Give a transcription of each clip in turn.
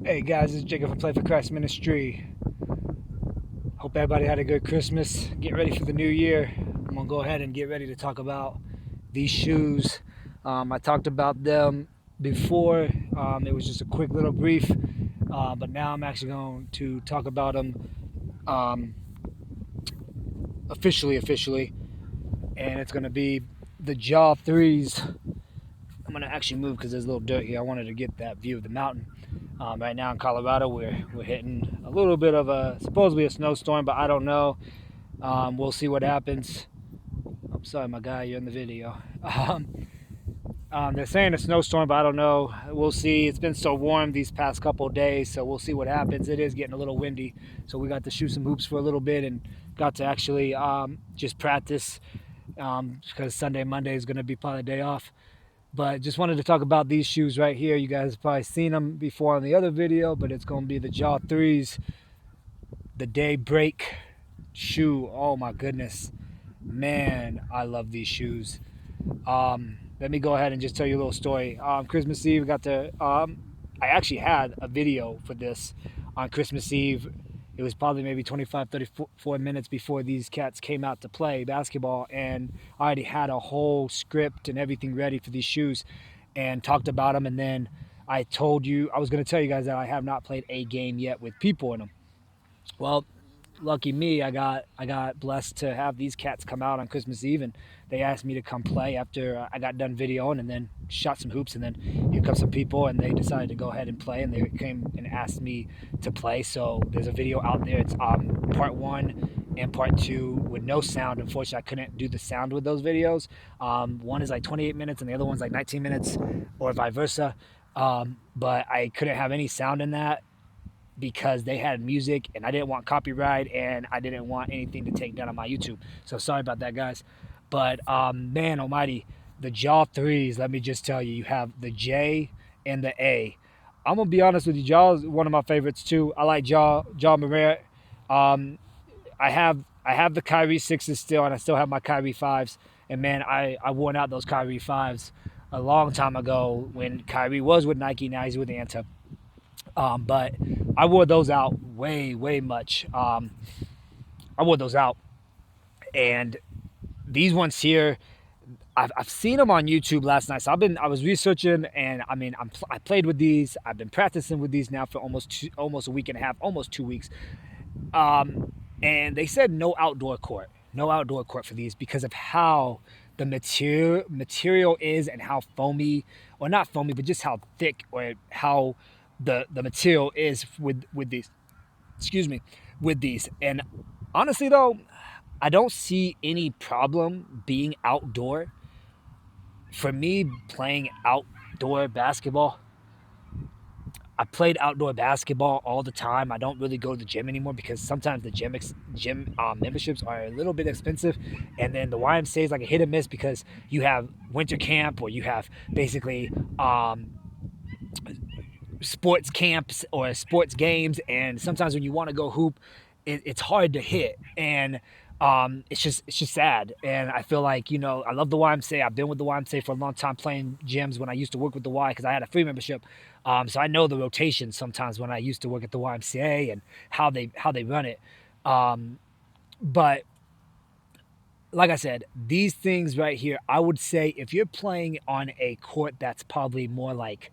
Hey guys, this is Jacob from Play for Christ Ministry. Hope everybody had a good Christmas. Get ready for the new year. I'm gonna go ahead and get ready to talk about these shoes. I talked about them before. It was just a quick little brief, but now I'm actually going to talk about them um, officially, and it's gonna be the Jaw 3s. I'm gonna actually move because there's a little dirt here. I wanted to get that view of the mountain. Right now in Colorado, we're hitting a little bit of supposedly a snowstorm, but I don't know. We'll see what happens. I'm sorry, my guy, you're in the video. They're saying a snowstorm, but I don't know. We'll see. It's been so warm these past couple of days, so we'll see what happens. It is getting a little windy, so we got to shoot some hoops for a little bit and got to actually just practice because Sunday, Monday is going to be probably a day off. But just wanted to talk about these shoes right here. You guys have probably seen them before on the other video, but it's going to be the Jaw 3s, the Daybreak shoe. Oh my goodness. Man, I love these shoes. Let me go ahead and just tell you a little story. Christmas Eve, I actually had a video for this on Christmas Eve. It was probably maybe 25, 34 minutes before these cats came out to play basketball, and I already had a whole script and everything ready for these shoes and talked about them. And then I was going to tell you guys that I have not played a game yet with people in them. Well, lucky me, I got blessed to have these cats come out on Christmas Eve, and they asked me to come play after I got done videoing and then shot some hoops. And then here come some people, and they decided to go ahead and play, and they came and asked me to play. So there's a video out there. It's part 1 and part 2 with no sound. Unfortunately, I couldn't do the sound with those videos. One is like 28 minutes and the other one's like 19 minutes, or vice versa. But I couldn't have any sound in that because they had music and I didn't want copyright and I didn't want anything to take down on my YouTube. So sorry about that, guys. But man almighty, the Jaw 3s, let me just tell you, you have the J and the A. I'm going to be honest with you, Jaw is one of my favorites too. I like Ja Morant. I have the Kyrie 6s still, and I still have my Kyrie 5s. And man, I worn out those Kyrie 5s a long time ago when Kyrie was with Nike. Now he's with Anta. But I wore those out way much. I wore those out, and these ones here, I've seen them on YouTube last night. So I was researching, and I mean, I played with these. I've been practicing with these now for almost a week and a half, almost 2 weeks. And they said no outdoor court for these because of how the material is and how foamy, or not foamy, but just how thick or how the material is with these. Excuse me, with these. And honestly though, I don't see any problem being outdoor. For me, playing outdoor basketball, I played outdoor basketball all the time. I don't really go to the gym anymore because sometimes the gym memberships are a little bit expensive, and then the YMCA is like a hit or miss because you have winter camp or you have basically sports camps or sports games, and sometimes when you want to go hoop, it's hard to hit, and it's just sad. And I feel like, I love the YMCA. I've been with the YMCA for a long time, playing gyms when I used to work with the Y because I had a free membership. So I know the rotation sometimes when I used to work at the YMCA and how they run it. But like I said, these things right here, I would say if you're playing on a court that's probably more like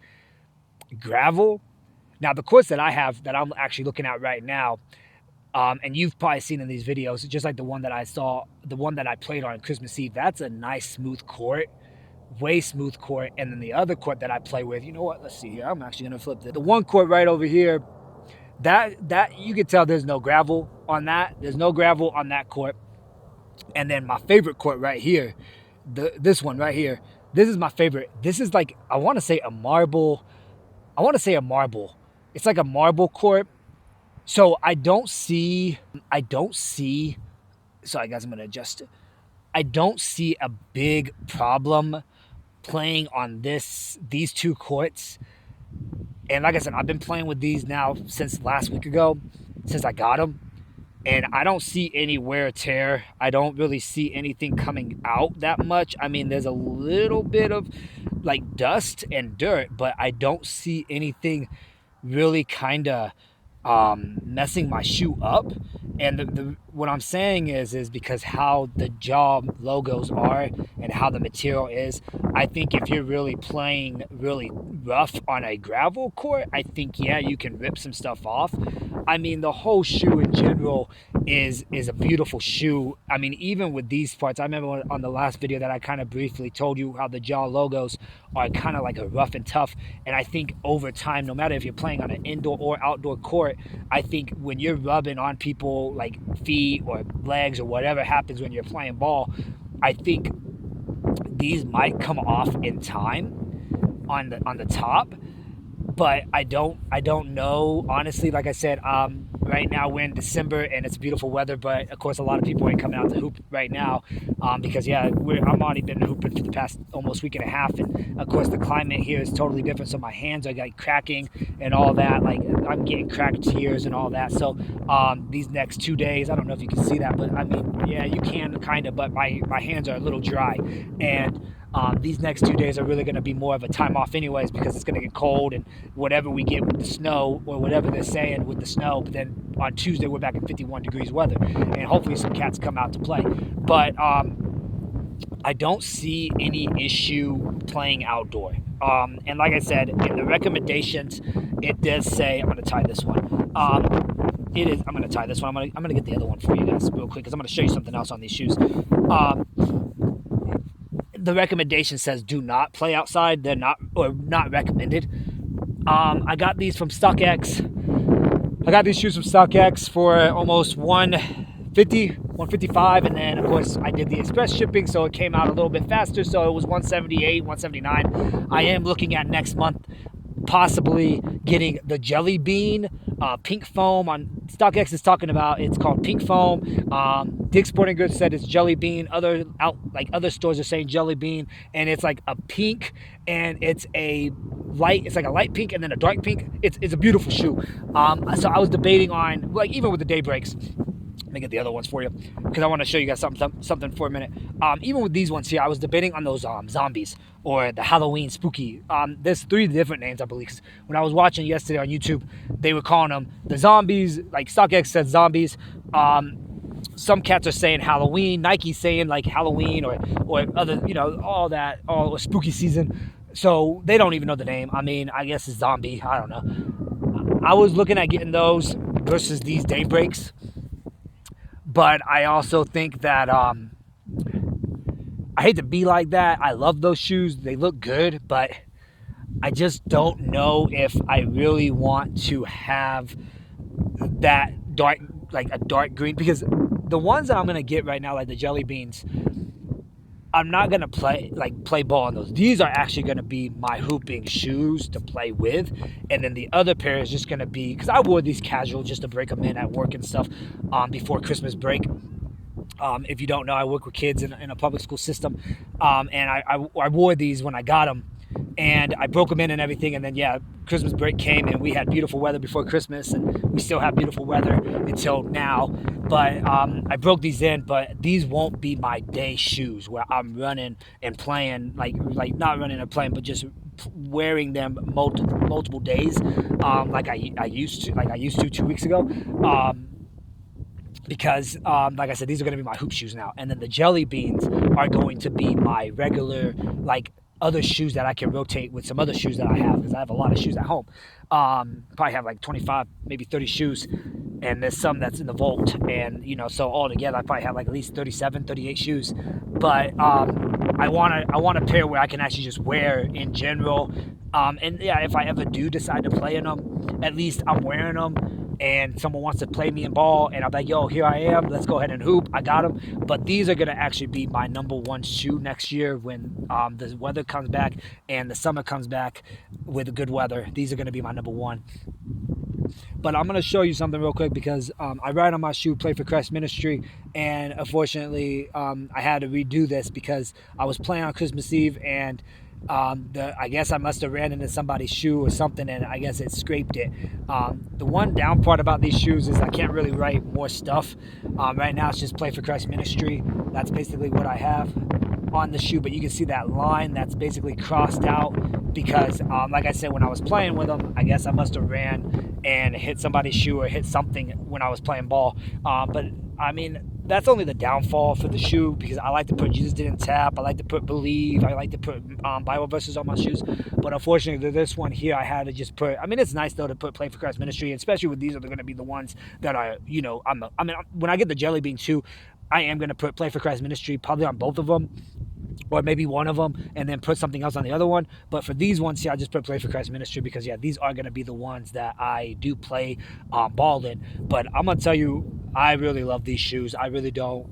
gravel. Now, the courts that I have that I'm actually looking at right now, and you've probably seen in these videos, just like the one that I played on Christmas Eve, that's a nice smooth court, way smooth court. And then the other court that I play with, you know what? Let's see here. I'm actually gonna flip the one court right over here. That you can tell there's no gravel on that. There's no gravel on that court. And then my favorite court right here, this one right here. This is my favorite. This is like, I want to say a marble. It's like a marble court. So I don't see, sorry guys, I'm going to adjust it. I don't see a big problem playing on these two courts. And like I said, I've been playing with these now since last week ago, since I got them. And I don't see any wear or tear. I don't really see anything coming out that much. I mean, there's a little bit of like dust and dirt, but I don't see anything really kind of messing my shoe up. And what I'm saying is because how the jaw logos are and how the material is. I think if you're really playing really rough on a gravel court, I think yeah, you can rip some stuff off. I mean, the whole shoe in general is a beautiful shoe. I mean, even with these parts, I remember on the last video that I kind of briefly told you how the jaw logos are kind of like a rough and tough. And I think over time, no matter if you're playing on an indoor or outdoor court, I think when you're rubbing on people like feet or legs or whatever happens when you're playing ball, I think these might come off in time on the top, but I don't know honestly. Like I said, right now we're in December and it's beautiful weather, but of course a lot of people ain't coming out to hoop right now, because yeah, I'm already been hooping for the past almost week and a half, and of course the climate here is totally different. So my hands are like cracking and all that. Like I'm getting cracked tears and all that. So these next 2 days, I don't know if you can see that, but I mean, yeah, you can kind of, but my hands are a little dry, and these next 2 days are really going to be more of a time off anyways, because it's going to get cold and whatever we get with the snow or whatever they're saying with the snow. But then on Tuesday we're back at 51 degrees weather, and hopefully some cats come out to play. But I don't see any issue playing outdoor. And like I said, in the recommendations, it does say, I'm going to tie this one. I'm going to tie this one. I'm going to get the other one for you guys real quick, because I'm going to show you something else on these shoes. The recommendation says do not play outside. They're not, or not recommended. I got these from StockX. I got these shoes from StockX for almost $150, $155, and then of course I did the express shipping, so it came out a little bit faster, so it was $178, $179. I am looking at next month possibly getting the Jelly Bean pink foam. On StockX is talking about, it's called pink foam. Dick's Sporting Goods said it's Jelly Bean. Other stores are saying Jelly Bean, and it's like a pink, and it's like a light pink and then a dark pink. It's a beautiful shoe. So I was debating on, like, even with the Daybreaks. Let me get the other ones for you, because I want to show you guys something for a minute. Even with these ones here, I was debating on those zombies or the Halloween spooky. There's 3 different names, I believe. When I was watching yesterday on YouTube, they were calling them the zombies. Like StockX said zombies. Some cats are saying Halloween. Nike's saying like Halloween or other, all that, or spooky season. So they don't even know the name. I mean, I guess it's zombie. I don't know. I was looking at getting those versus these Daybreaks. But I also think that I hate to be like that. I love those shoes. They look good, but I just don't know if I really want to have that dark, like a dark green, because the ones that I'm going to get right now, like the Jelly Beans, I'm not going to play ball on those. These are actually going to be my hooping shoes to play with. And then the other pair is just going to be, because I wore these casual just to break them in at work and stuff before Christmas break. If you don't know, I work with kids in a public school system. And I wore these when I got them. And I broke them in and everything. And then, yeah, Christmas break came and we had beautiful weather before Christmas. And we still have beautiful weather until now. But I broke these in. But these won't be my day shoes where I'm running and playing, like not running and playing, but just wearing them multiple days, like I used to 2 weeks ago. Because, like I said, these are going to be my hoop shoes now. And then the Jelly Beans are going to be my regular, like, other shoes that I can rotate with some other shoes that I have, because I have a lot of shoes at home. Probably have like 25, maybe 30 shoes, and there's some that's in the vault. And, so all together I probably have like at least 37, 38 shoes. But I want a pair where I can actually just wear in general. And yeah, if I ever do decide to play in them, at least I'm wearing them. And someone wants to play me in ball, and I'm like, yo, here I am, let's go ahead and hoop. I got them. But these are going to actually be my number one shoe next year when the weather comes back and the summer comes back with good weather. These are going to be my number one. But I'm going to show you something real quick, because I ride on my shoe, Play for Christ Ministry, and unfortunately I had to redo this because I was playing on Christmas Eve, and I guess I must have ran into somebody's shoe or something, and I guess it scraped it. The one down part about these shoes is I can't really write more stuff. Right now it's just Play for Christ Ministry. That's basically what I have on the shoe, but you can see that line that's basically crossed out because, like I said, when I was playing with them, I guess I must have ran and hit somebody's shoe or hit something when I was playing ball. But I mean, that's only the downfall for the shoe because I like to put Jesus Didn't Tap. I like to put Believe. I like to put Bible verses on my shoes. But unfortunately, this one here, I had to just put. I mean, it's nice though to put Play for Christ Ministry, especially with these are going to be the ones that are, when I get the Jelly Bean too, I am going to put Play for Christ Ministry probably on both of them, or maybe one of them, and then put something else on the other one. But for these ones here, I just put Play for Christ Ministry because, yeah, these are going to be the ones that I do play ball in. But I'm going to tell you, I really love these shoes. I really don't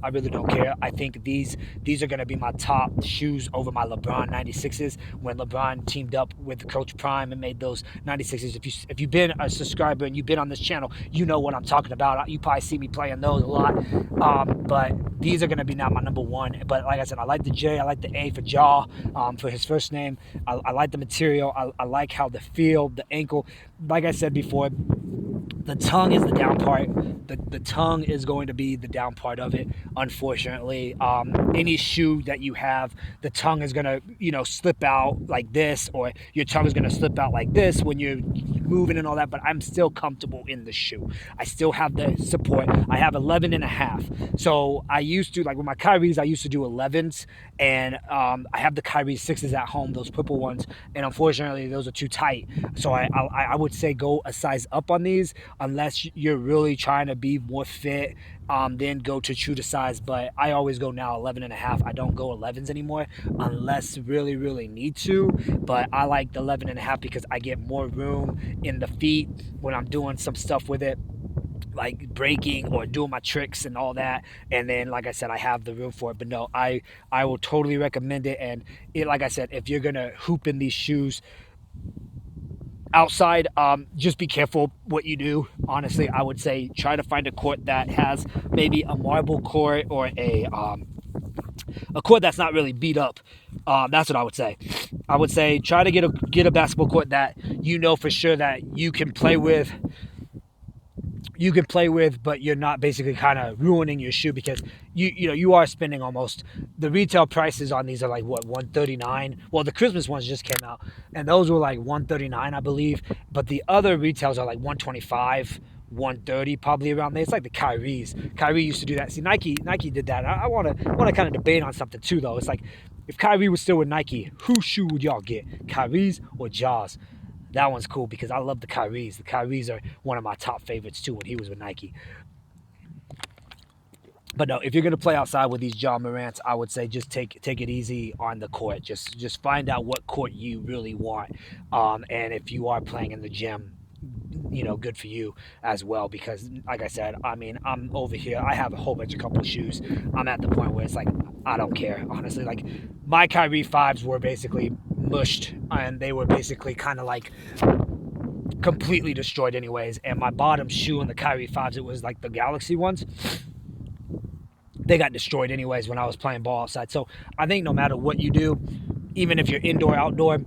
care. I think these are going to be my top shoes over my LeBron 96s when LeBron teamed up with Coach Prime and made those 96s. If you've been a subscriber and you've been on this channel, you know what I'm talking about. You probably see me playing those a lot. But these are going to be now my number one. But like I said, I like the J. I like the A for Jaw, for his first name. I like the material. I like how the feel, the ankle. Like I said before, the tongue is the down part. The tongue is going to be the down part of it, unfortunately. Any shoe that you have, the tongue is going to, slip out like this, or your tongue is going to slip out like this when you're moving and all that, but I'm still comfortable in the shoe. I still have the support. I have 11 and a half. So I used to, like with my Kyries, I used to do 11s, and I have the Kyrie 6s at home, those purple ones, and unfortunately those are too tight. So I would say go a size up on these unless you're really trying to be more fit, then go to true to size. But I always go now 11 and a half. I don't go 11s anymore unless really need to. But I like the 11 and a half because I get more room in the feet when I'm doing some stuff with it, like breaking or doing my tricks and all that. And then, like I said, I have the room for it. But no, I will totally recommend it. And like I said, if you're gonna hoop in these shoes outside, just be careful what you do. Honestly, I would say try to find a court that has maybe a marble court or a court that's not really beat up. That's what I would say. I would say try to get a basketball court that you know for sure that you can play with, but you're not basically kind of ruining your shoe, because you are spending almost, the retail prices on these are like what, $139. Well, the Christmas ones just came out and those were like $139, I believe, but the other retails are like $125, $130, probably around there. It's like the Kyries. Kyrie used to do that. See, Nike did that. I want to kind of debate on something too, though. It's like, if Kyrie was still with Nike, whose shoe would y'all get, Kyrie's or Jaws? That one's cool because I love the Kyries. The Kyries are one of my top favorites too when he was with Nike. But no, if you're gonna play outside with these Ja Morants, I would say just take it easy on the court. Just find out what court you really want, and if you are playing in the gym, good for you as well. Because like I said, I mean, I'm over here. I have a whole bunch of couple of shoes. I'm at the point where it's like I don't care, honestly. Like my Kyrie 5s were basically mushed, and they were basically kind of like completely destroyed anyways. And my bottom shoe in the Kyrie 5s, it was like the Galaxy ones, they got destroyed anyways when I was playing ball outside. So I think no matter what you do, even if you're indoor, outdoor,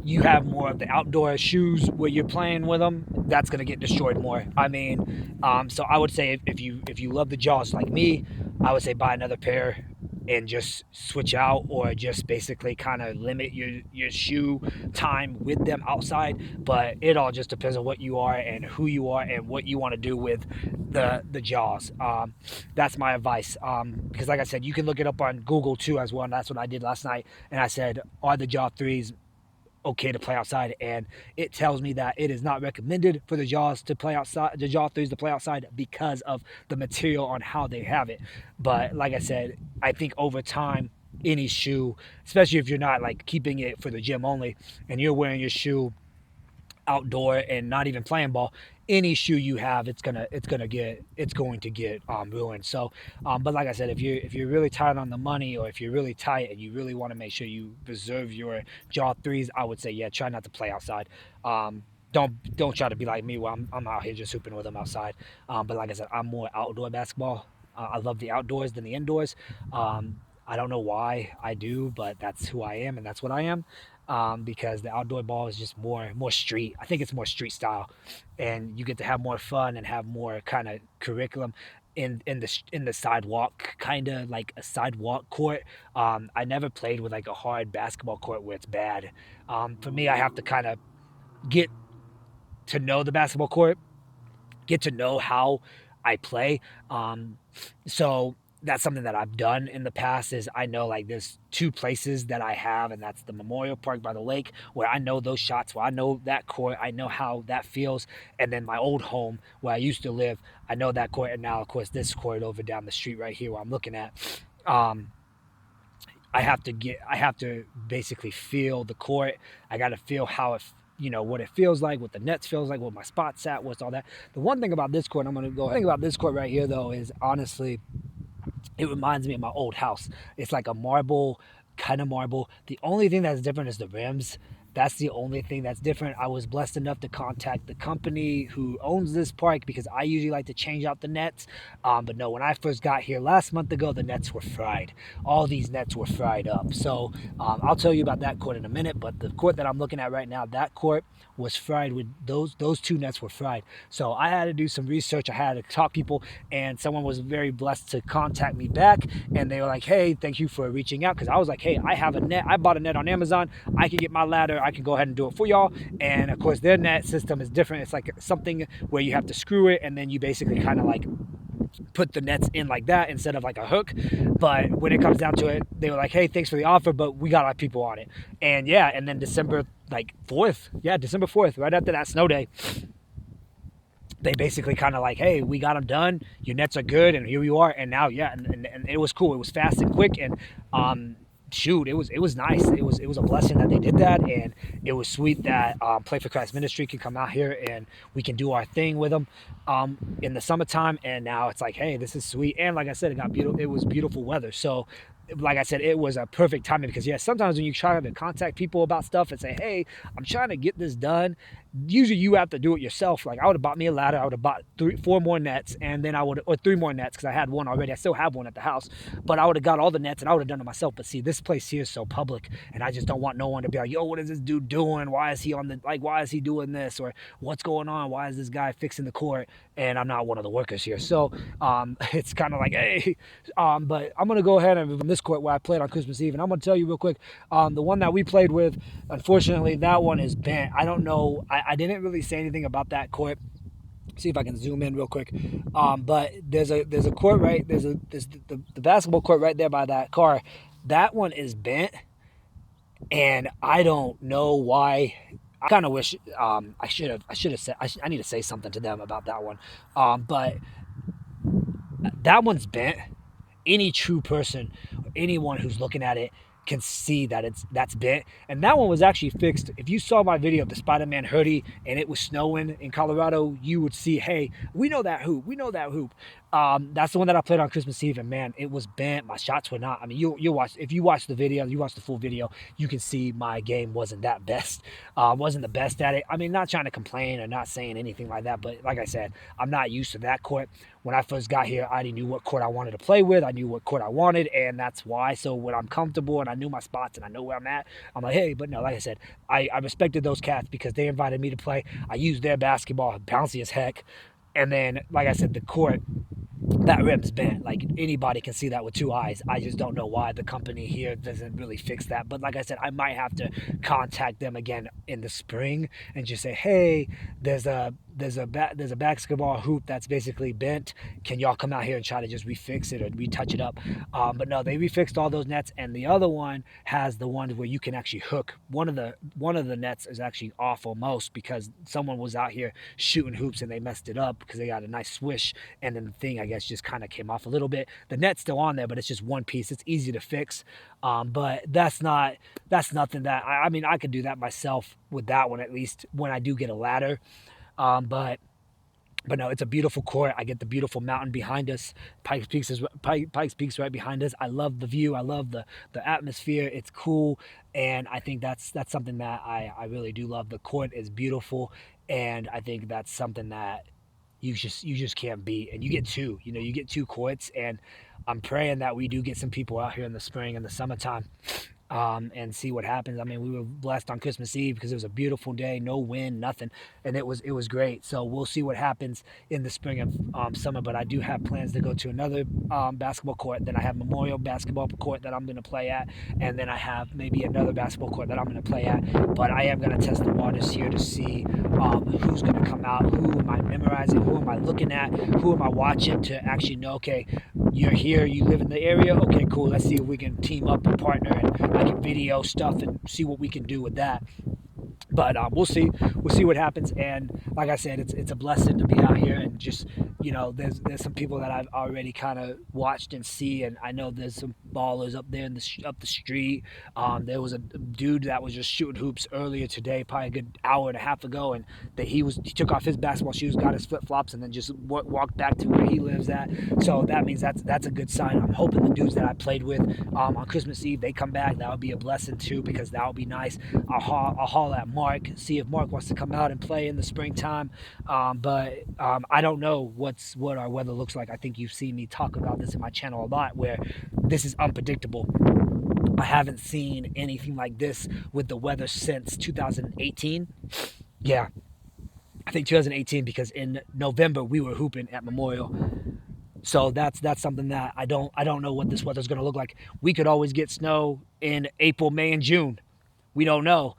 you have more of the outdoor shoes where you're playing with them, that's going to get destroyed more. I mean, so I would say if you love the Jaws like me, I would say buy another pair and just switch out, or just basically kind of limit your shoe time with them outside. But it all just depends on what you are and who you are and what you want to do with the Jaws. That's my advice, because like I said, you can look it up on Google too as well, and that's what I did last night. And I said, are the Jaw 3s okay to play outside? And it tells me that it is not recommended for the Jaws to play outside, the Jaw 3s to play outside, because of the material on how they have it. But like I said, I think over time, any shoe, especially if you're not like keeping it for the gym only and you're wearing your shoe outdoor and not even playing ball, any shoe you have, it's going to get ruined. So but like I said, if you're really tight on the money, or if you're really tight and you really want to make sure you preserve your Jaw 3s, I would say, yeah, try not to play outside. Don't try to be like me where I'm out here just hooping with them outside. But like I said, I'm more outdoor basketball. I love the outdoors than the indoors. I don't know why I do, but that's who I am and that's what I am. Because the outdoor ball is just more street. I think it's more street style, and you get to have more fun and have more kind of curriculum. in the sidewalk, kind of like a sidewalk court. I never played with like a hard basketball court where it's bad. For me, I have to kind of get to know the basketball court, get to know how I play. So that's something that I've done in the past. Is I know like there's two places that I have, and that's the Memorial Park by the lake, where I know those shots, where I know that court, I know how that feels, and then my old home where I used to live, I know that court, and now of course this court over down the street right here where I'm looking at. Um, I have to basically feel the court. I got to feel how it, what it feels like, what the nets feels like, what my spot's at, what's all that. The one thing about this court, I'm going to go ahead. The thing about this court right here though is honestly, it reminds me of my old house. It's like a marble, kind of marble. The only thing that's different is the rims. That's the only thing that's different. I was blessed enough to contact the company who owns this park because I usually like to change out the nets. But no, when I first got here last month ago, the nets were fried. All these nets were fried up. So I'll tell you about that court in a minute. But the court that I'm looking at right now, that court was fried with those two nets were fried. So I had to do some research. I had to talk to people, and someone was very blessed to contact me back, and they were like, "Hey, thank you for reaching out." Because I was like, "Hey, I have a net. I bought a net on Amazon. I can get my ladder. I can go ahead and do it for y'all." And of course, their net system is different. It's like something where you have to screw it, and then you basically kind of like put the nets in like that instead of like a hook. But when it comes down to it, they were like, "Hey, thanks for the offer, but we got our people on it." And yeah, and then December 4th, December 4th, right after that snow day, they basically kind of like, "Hey, we got them done. Your nets are good, and here you are." And now, yeah, and it was cool. It was fast and quick, and shoot, it was nice. It was a blessing that they did that, and it was sweet that Play for Christ Ministry can come out here and we can do our thing with them in the summertime. And now it's like, hey, this is sweet. And like I said, it got beautiful. It was beautiful weather, so like I said, it was a perfect timing because yeah, sometimes when you try to contact people about stuff and say, "Hey, I'm trying to get this done," usually you have to do it yourself. Like I would have bought me a ladder, I would have bought 4 more nets, and then or 3 more nets because I had one already. I still have one at the house, but I would have got all the nets and I would have done it myself. But see, this place here is so public, and I just don't want no one to be like, "Yo, what is this dude doing? Why is he on the like? Why is he doing this? Or what's going on? Why is this guy fixing the court?" And I'm not one of the workers here, so it's kind of like, hey, but I'm gonna go ahead and from this court where I played on Christmas Eve, and I'm gonna tell you real quick, the one that we played with, unfortunately, that one is bent. I don't know. I didn't really say anything about that court. See if I can zoom in real quick. But there's a court right there's the basketball court right there by that car. That one is bent, and I don't know why. I kind of wish I should have said I need to say something to them about that one. But that one's bent. Any true person, anyone who's looking at it can see that that's bent. And that one was actually fixed. If you saw my video of the Spider-Man hoodie and it was snowing in Colorado, you would see, hey, we know that hoop. We know that hoop. That's the one that I played on Christmas Eve, and man, it was bent. My shots were not. I mean, you watch if you watch the video, you watch the full video, you can see my game wasn't that best. Wasn't the best at it. I mean, not trying to complain or not saying anything like that, but like I said, I'm not used to that court. When I first got here, I already knew what court I wanted to play with. I knew what court I wanted, and that's why. So when I'm comfortable and I knew my spots and I know where I'm at, I'm like, hey, but no, like I said, I respected those cats because they invited me to play. I used their basketball, bouncy as heck. And then, like I said, the court, that rim's bent. Like anybody can see that with 2 eyes. I just don't know why the company here doesn't really fix that. But like I said, I might have to contact them again in the spring and just say, hey, there's a basketball hoop that's basically bent. Can y'all come out here and try to just refix it or retouch it up? But no, they refixed all those nets, and the other one has the ones where you can actually hook. One of the nets is actually off almost because someone was out here shooting hoops and they messed it up because they got a nice swish, and then the thing I guess just kind of came off a little bit. The net's still on there, but it's just one piece. It's easy to fix, but that's nothing that I mean I could do that myself with that one at least when I do get a ladder. But no, it's a beautiful court. I get the beautiful mountain behind us. Pikes Peak's right behind us. I love the view. I love the atmosphere. It's cool, and I think that's something that I really do love. The court is beautiful, and I think that's something that you just can't beat. And you get two. You get two courts, and I'm praying that we do get some people out here in the spring and the summertime and see what happens. I mean, we were blessed on Christmas Eve because it was a beautiful day, no wind, nothing, and it was great. So we'll see what happens in the spring and summer. But I do have plans to go to another basketball court. Then I have Memorial basketball court that I'm going to play at, and then I have maybe another basketball court that I'm going to play at. But I am going to test the waters here to see who's going to come out, who am I memorizing, who am I looking at, who am I watching to actually know. Okay, you're here, you live in the area. Okay, cool. Let's see if we can team up and partner, and I can video stuff and see what we can do with that. But we'll see. We'll see what happens. And like I said, it's a blessing to be out here and just there's some people that I've already kind of watched and see, and I know there's some ballers up there up the street. There was a dude that was just shooting hoops earlier today, probably a good hour and a half ago, and that he took off his basketball shoes, got his flip flops, and then just walked back to where he lives at. So that means that's a good sign. I'm hoping the dudes that I played with on Christmas Eve, they come back. That would be a blessing too, because that would be nice. I'll haul at Mark, see if Mark wants to come out and play in the springtime. But I don't know what our weather looks like. I think you've seen me talk about this in my channel a lot, where this is unpredictable. I haven't seen anything like this with the weather since 2018. Yeah, I think 2018, because in November we were hooping at Memorial. So that's something that I don't know what this weather's going to look like. We could always get snow in April, May, and June. We don't know,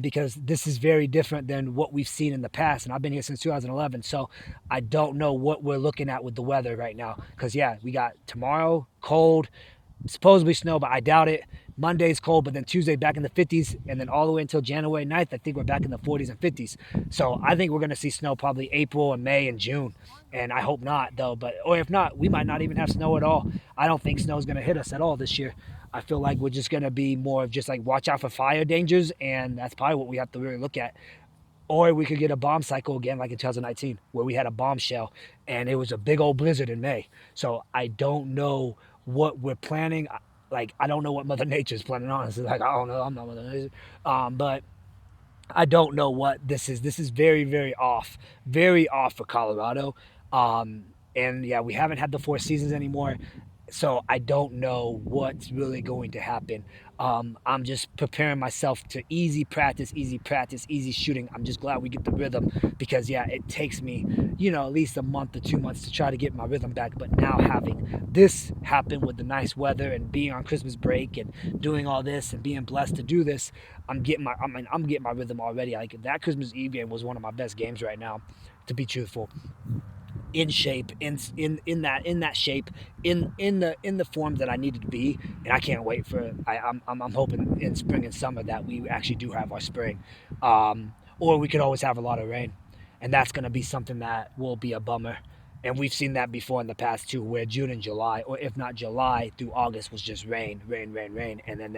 because this is very different than what we've seen in the past. And I've been here since 2011, so I don't know what we're looking at with the weather right now. Because, yeah, we got tomorrow, cold, supposedly snow, but I doubt it. Monday's cold, but then Tuesday back in the 50s, and then all the way until January 9th, I think we're back in the 40s and 50s. So I think we're going to see snow probably April and May and June. And I hope not, though. Or if not, we might not even have snow at all. I don't think snow is going to hit us at all this year. I feel like we're just going to be more of just like watch out for fire dangers, and that's probably what we have to really look at. Or we could get a bomb cycle again like in 2019, where we had a bombshell and it was a big old blizzard in May. So I don't know what we're planning. Like, I don't know what Mother Nature's planning on. It's like, I don't know. I'm not Mother Nature. But I don't know what this is. This is very, very off. Very off for Colorado. And yeah, we haven't had the Four Seasons anymore. So I don't know what's really going to happen. I'm just preparing myself to easy practice, easy shooting. I'm just glad we get the rhythm, because yeah, it takes me, at least a month or 2 months to try to get my rhythm back. But now having this happen with the nice weather and being on Christmas break and doing all this and being blessed to do this, I'm getting my rhythm already. Like, that Christmas Eve game was one of my best games right now, to be truthful. In shape, in that shape, in the form that I needed to be, and I can't wait for. I'm hoping in spring and summer that we actually do have our spring, or we could always have a lot of rain, and that's going to be something that will be a bummer. And we've seen that before in the past too, where June and July, or if not July through August, was just rain, and then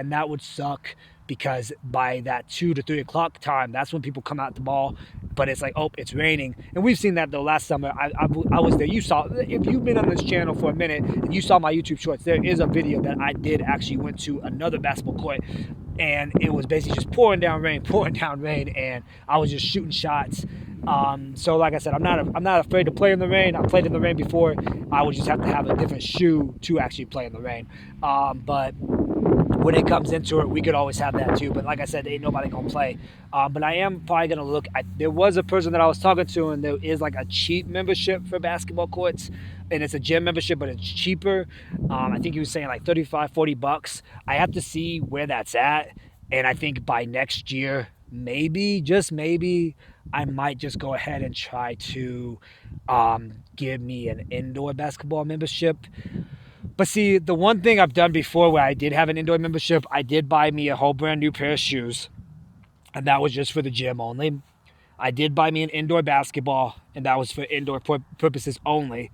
that would suck, because by that 2 to 3 o'clock time, that's when people come out the ball. But it's like, oh, it's raining, and we've seen that though. Last summer, I was there. You saw, if you've been on this channel for a minute and you saw my YouTube shorts, there is a video that I did actually went to another basketball court, and it was basically just pouring down rain, and I was just shooting shots. So like I said, I'm not afraid to play in the rain. I played in the rain before. I would just have to have a different shoe to actually play in the rain. But when it comes into it, we could always have that too. But like I said, ain't nobody gonna play. But I am probably gonna look. There was a person that I was talking to, and there is like a cheap membership for basketball courts, and it's a gym membership, but it's cheaper. I think he was saying like $35-$40. I have to see where that's at, and I think by next year, maybe, just maybe, I might just go ahead and try to give me an indoor basketball membership. But see, the one thing I've done before where I did have an indoor membership, I did buy me a whole brand new pair of shoes, and that was just for the gym only. I did buy me an indoor basketball, and that was for indoor purposes only.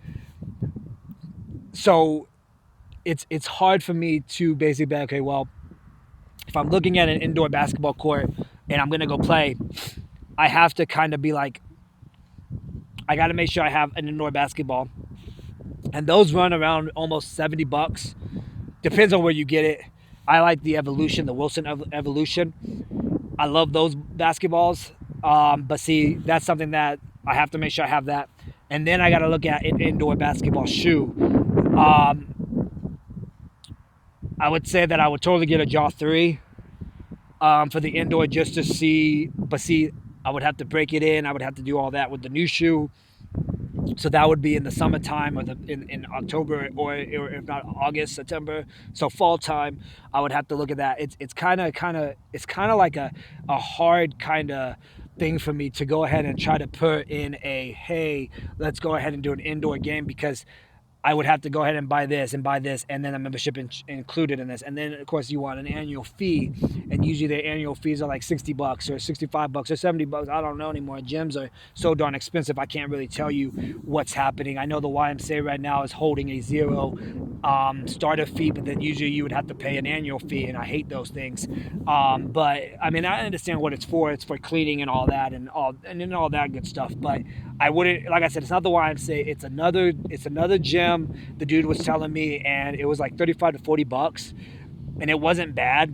So it's hard for me to basically be, okay, well, if I'm looking at an indoor basketball court and I'm going to go play, I have to kind of be like, I got to make sure I have an indoor basketball. And those run around almost $70. Depends on where you get it. I like the Evolution, the Wilson Evolution. I love those basketballs. But see, that's something that I have to make sure I have that. And then I got to look at an indoor basketball shoe. I would say that I would totally get a Jaw 3 for the indoor just to see. But see, I would have to break it in. I would have to do all that with the new shoe. So that would be in the summertime or in October or if not August, September. So fall time, I would have to look at that. It's kind of like a hard kind of thing for me to go ahead and try to put in a hey, let's go ahead and do an indoor game because I would have to go ahead and buy this and then a membership included in this. And then, of course, you want an annual fee. And usually the annual fees are like $60 or $65 or $70. I don't know anymore. Gyms are so darn expensive. I can't really tell you what's happening. I know the YMCA right now is holding a zero starter fee, but then usually you would have to pay an annual fee. And I hate those things. But I mean, I understand what it's for. It's for cleaning and all that and all that good stuff. But I wouldn't, like I said, it's not the YMCA. It's another gym. The dude was telling me, and it was like 35 to 40 bucks, and it wasn't bad.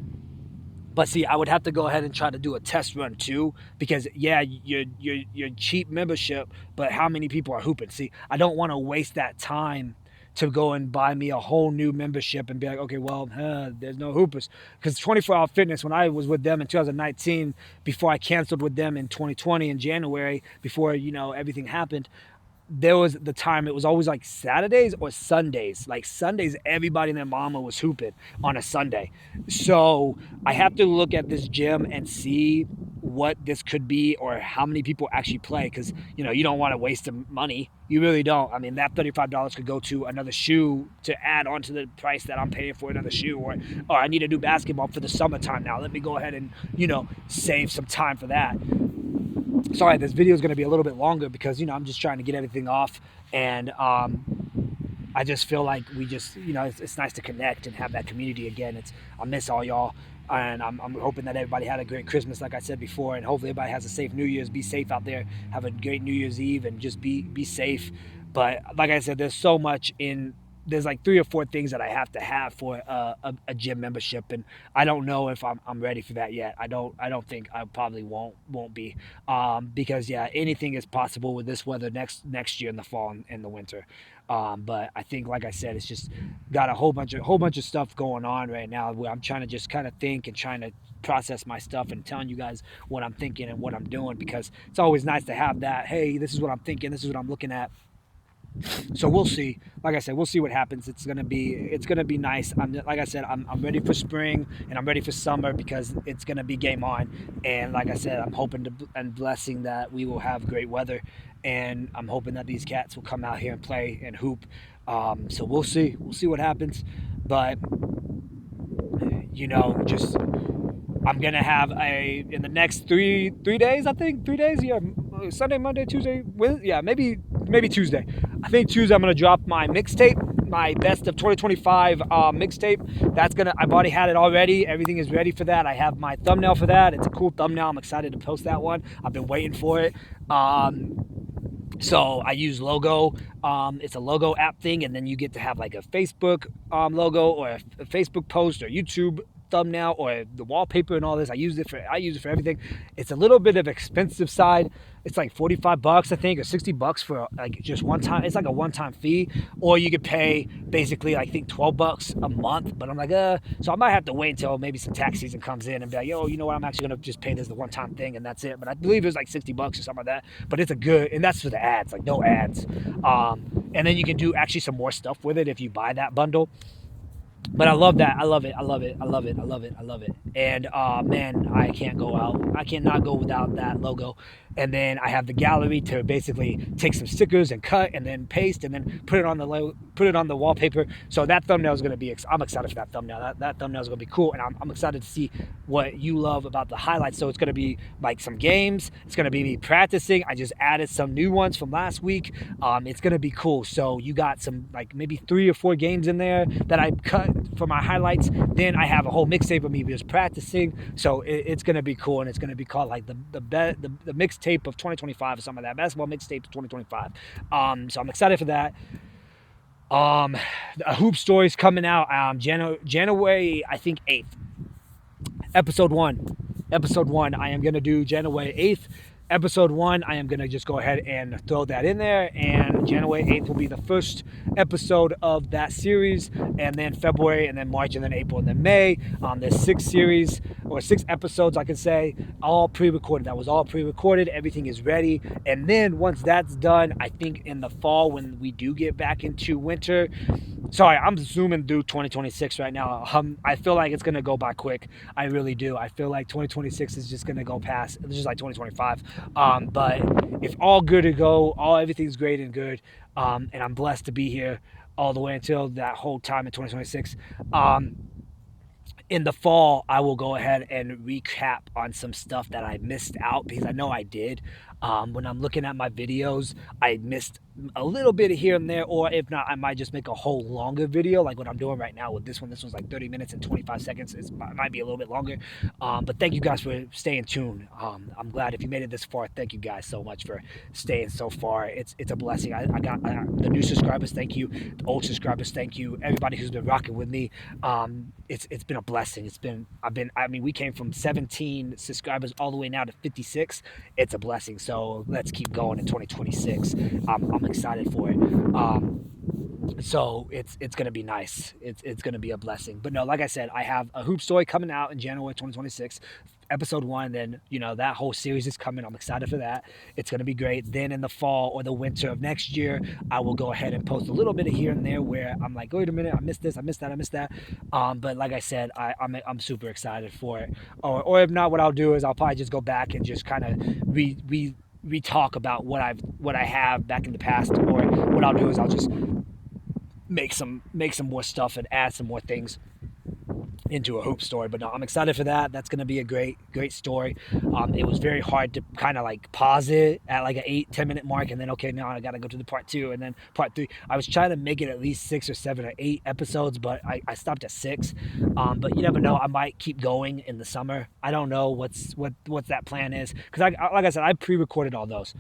But see, I would have to go ahead and try to do a test run too, because yeah, you're cheap membership, but how many people are hooping? See, I don't want to waste that time to go and buy me a whole new membership and be like, okay, well, there's no hoopers. Because 24 Hour Fitness, when I was with them in 2019, before I canceled with them in 2020 in January, before everything happened, there was the time it was always like Saturdays or Sundays. Like Sundays, everybody and their mama was hooping on a Sunday. So I have to look at this gym and see what this could be or how many people actually play, because you don't want to waste the money. You really don't. I mean, that $35 could go to another shoe to add on to the price that I'm paying for another shoe, or I need to do basketball for the summertime now. Let me go ahead and save some time for that. Sorry, this video is going to be a little bit longer because I'm just trying to get everything off, and I just feel like we just it's nice to connect and have that community again. I miss all y'all, and I'm hoping that everybody had a great Christmas, like I said before, and hopefully everybody has a safe New Year's. Be safe out there. Have a great New Year's Eve, and just be safe. But like I said, there's so much there's like 3 or 4 things that I have to have for a gym membership, and I don't know if I'm ready for that yet. I don't think I probably won't be, because yeah, anything is possible with this weather next year in the fall and the winter. But I think, like I said, it's just got a whole bunch of stuff going on right now where I'm trying to just kind of think and trying to process my stuff and telling you guys what I'm thinking and what I'm doing, because it's always nice to have that. Hey, this is what I'm thinking. This is what I'm looking at. So we'll see. Like I said, we'll see what happens. It's gonna be nice. Like I said, I'm ready for spring and I'm ready for summer because it's gonna be game on. And like I said, I'm hoping and blessing that we will have great weather, and I'm hoping that these cats will come out here and play and hoop. So we'll see. We'll see what happens. But just I'm gonna have in the next three days. I think 3 days. Yeah, Sunday, Monday, Tuesday. Yeah, maybe Tuesday. I think Tuesday I'm gonna drop my mixtape, my best of 2025 mixtape. I've already had it already. Everything is ready for that. I have my thumbnail for that. It's a cool thumbnail. I'm excited to post that one. I've been waiting for it. So I use Logo. It's a Logo app thing, and then you get to have like a Facebook logo or a Facebook post or YouTube thumbnail or the wallpaper and all this. I use it for everything. It's a little bit of expensive side. It's like 45 bucks, I think, or 60 bucks for like just one time. It's like a one-time fee, or you could pay basically, I think, 12 bucks a month. But I'm like, so I might have to wait until maybe some tax season comes in and be like, yo, you know what? I'm actually gonna just pay this the one-time thing and that's it. But I believe it was like 60 bucks or something like that. But it's and that's for the ads, like no ads. And then you can do actually some more stuff with it if you buy that bundle. But I love that. I love it. And man, I can't go out. I cannot go without that logo. And then I have the gallery to basically take some stickers and cut and then paste and then put it on the wallpaper. So that thumbnail is going to be. I'm excited for that thumbnail. That thumbnail is going to be cool, and I'm excited to see what you love about the highlights. So it's going to be like some games. It's going to be me practicing. I just added some new ones from last week. It's going to be cool. So you got some like maybe 3 or 4 games in there that I cut for my highlights. Then I have a whole mixtape of me just practicing. So it's going to be cool, and it's going to be called like the mixtape of 2025 or something like that. Basketball mixtape of 2025. So I'm excited for that. A hoop story's coming out January, I think 8th. Episode 1. I am gonna do January 8th. episode 1, I am going to just go ahead and throw that in there, and January 8th will be the first episode of that series, and then February, and then March, and then April, and then May. There's 6 series, or 6 episodes, I can say, all pre-recorded. That was all pre-recorded. Everything is ready, and then once that's done, I think in the fall, when we do get back into winter, sorry, I'm zooming through 2026 right now. I feel like it's going to go by quick. I really do. I feel like 2026 is just going to go past. It's just like 2025. But if all good to go, everything's great and good, and I'm blessed to be here all the way until that whole time in 2026. In the fall, I will go ahead and recap on some stuff that I missed out, because I know I did. When I'm looking at my videos, I missed a little bit here and there, or if not, I might just make a whole longer video like what I'm doing right now with this one. This one's like 30 minutes and 25 seconds. It might be a little bit longer. But thank you guys for staying tuned. I'm glad if you made it this far. Thank you guys so much for staying so far. It's a blessing. I got the new subscribers. Thank you. The old subscribers. Thank you. Everybody who's been rocking with me. It's been a blessing. We came from 17 subscribers all the way now to 56. It's a blessing. So let's keep going in 2026. I'm excited for it. So it's gonna be nice. It's gonna be a blessing. But no, like I said, I have a hoop story coming out in January 2026, episode 1. Then that whole series is coming. I'm excited for that. It's gonna be great. Then in the fall or the winter of next year, I will go ahead and post a little bit of here and there where I'm like, wait a minute, I missed this, I missed that, I missed that. But like I said, I'm super excited for it. Or if not, what I'll do is I'll probably just go back and just kind of re-talk about what I have back in the past, or what I'll do is I'll just make some more stuff and add some more things into a hoop story. But no, I'm excited for that. That's going to be a great story. It was very hard to kind of like pause it at like an 8-10 minute mark, and then okay, now I got to go to the part 2 and then part 3. I was trying to make it at least 6 or 7 or 8 episodes, but I stopped at 6. But you never know, I might keep going in the summer. I don't know what that plan is, because like I said, I pre-recorded all those.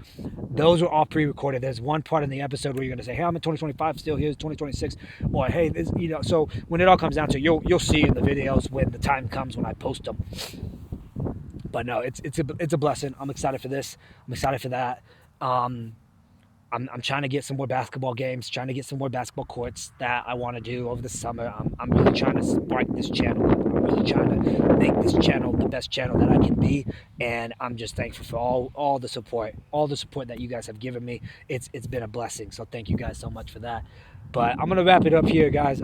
Those were all pre-recorded. There's one part in the episode where you're going to say, hey, I'm in 2025 still, here's 2026, or hey, this, so when it all comes down to it, you'll see in the videos when the time comes when I post them. But no, it's a blessing. I'm excited for this. I'm excited for that. I'm trying to get some more basketball games, trying to get some more basketball courts that I want to do over the summer. I'm really trying to spark this channel. I'm really trying to make this channel the best channel that I can be, and I'm just thankful for all the support that you guys have given me. It's been a blessing. So thank you guys so much for that. But I'm gonna wrap it up here, guys.